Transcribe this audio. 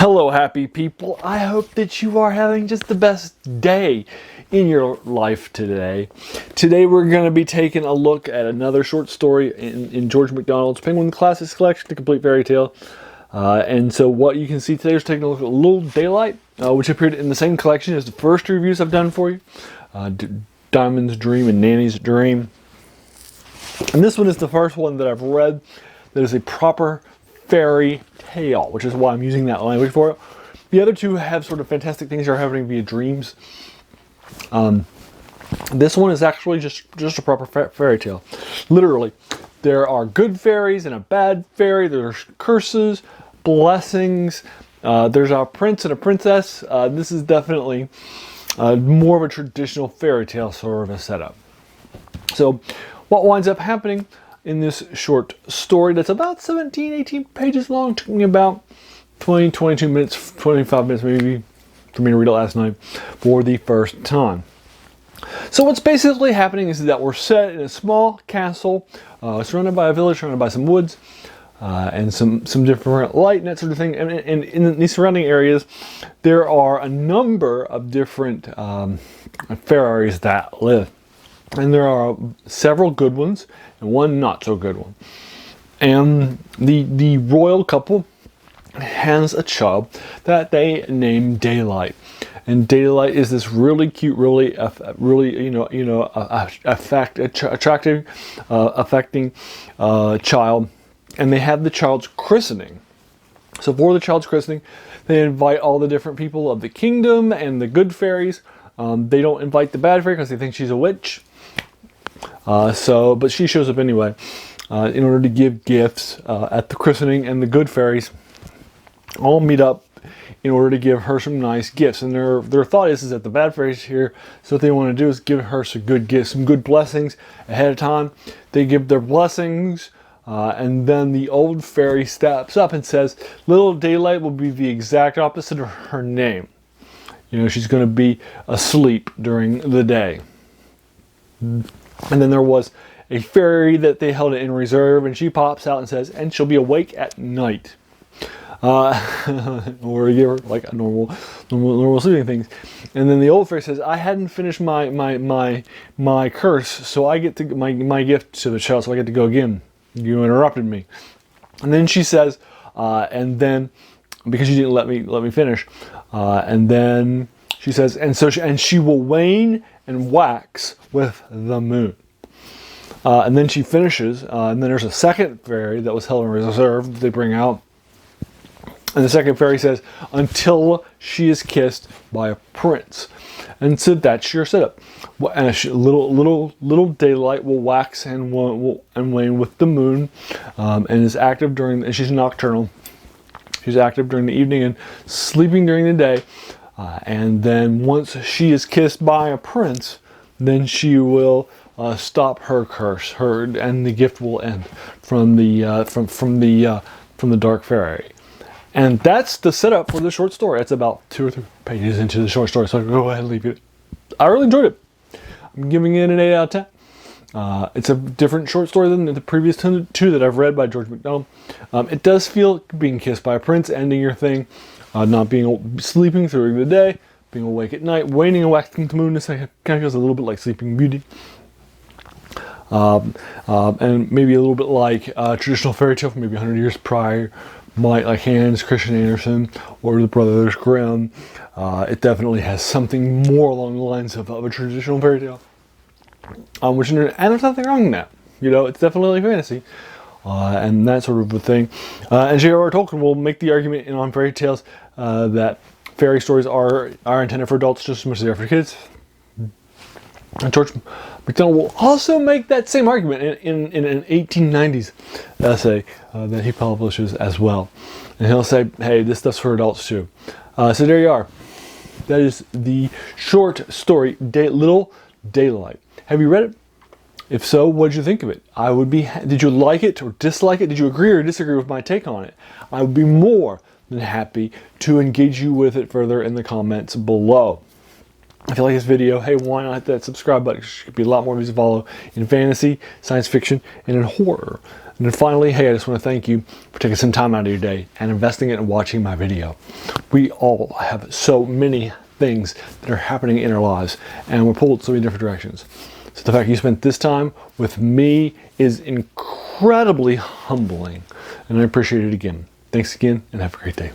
Hello, happy people. I hope that you are having just the best day in your life today. Today we're going to be taking a look at another short story in George MacDonald's Penguin Classics Collection, The Complete Fairy Tale. And so what you can see today is taking a look at Little Daylight, which appeared in the same collection as the first two reviews I've done for you. Diamond's Dream and Nanny's Dream. And this one is the first one that I've read that is a proper fairy tale, which is why I'm using that language for it. The other two have sort of fantastic things that are happening via dreams. This one is actually just a proper fairy tale. Literally, there are good fairies and a bad fairy. There's curses, blessings. There's a prince and a princess. This is definitely more of a traditional fairy tale sort of a setup. So what winds up happening in this short story that's about 18 pages long, took me about 22 minutes, 25 minutes maybe for me to read it last night for the first time. So what's basically happening is that we're set in a small castle, surrounded by a village, surrounded by some woods, and some different light and that sort of thing. And in these surrounding areas, there are a number of different fairies that live. And there are several good ones and one not so good one. And the royal couple has a child that they name Daylight. And Daylight is this really cute, really attractive, affecting child. And they have the child's christening. So for the child's christening, they invite all the different people of the kingdom and the good fairies. They don't invite the bad fairy because they think she's a witch. But she shows up anyway in order to give gifts at the christening, and the good fairies all meet up in order to give her some nice gifts. And their thought is that the bad fairies here, so what they want to do is give her some good gifts, some good blessings ahead of time. They give their blessings, and then the old fairy steps up and says, Little Daylight will be the exact opposite of her name. You know, she's going to be asleep during the day. And then there was a fairy that they held in reserve, and she pops out and says, and she'll be awake at night. Or give her like a normal sleeping things. And then the old fairy says, I hadn't finished my curse, so I get to my gift to the child, so I get to go again. You interrupted me. And then she says, and then because you didn't let me finish, and then she says, and she will wane and wax with the moon. And then she finishes, and then there's a second fairy that was held in reserve that they bring out. And the second fairy says, until she is kissed by a prince. And so that's your setup. And little Daylight will wax and wane with the moon, and is active and she's nocturnal. She's active during the evening and sleeping during the day. And then once she is kissed by a prince, then she will stop her curse. And the gift will end from the dark fairy. And that's the setup for the short story. It's about 2 or 3 pages into the short story, so I'll go ahead and leave it. I really enjoyed it. I'm giving it an 8 out of 10. It's a different short story than the previous two that I've read by George MacDonald. It does feel being kissed by a prince, ending your thing, not sleeping through the day, being awake at night, waning and waxing the moon. This kind of feels a little bit like Sleeping Beauty. And maybe a little bit like a traditional fairy tale from maybe 100 years prior, like Hans Christian Andersen or the Brothers Grimm. It definitely has something more along the lines of a traditional fairy tale. And there's nothing wrong with that. You know, it's definitely fantasy. And that sort of a thing. And J.R.R. Tolkien will make the argument on fairy tales that fairy stories are intended for adults just as much as they are for kids. And George MacDonald will also make that same argument in an 1890s essay that he publishes as well. And he'll say, hey, this stuff's for adults too. So there you are. That is the short story, Little Daylight. Have you read it? If so, what did you think of it? Did you like it or dislike it? Did you agree or disagree with my take on it? I would be more than happy to engage you with it further in the comments below. If you like this video, hey, why not hit that subscribe button? There should be a lot more videos to follow in fantasy, science fiction, and in horror. And then finally, hey, I just want to thank you for taking some time out of your day and investing it in watching my video. We all have so many things that are happening in our lives, and we're pulled so many different directions. So the fact you spent this time with me is incredibly humbling, and I appreciate it again. Thanks again, and have a great day.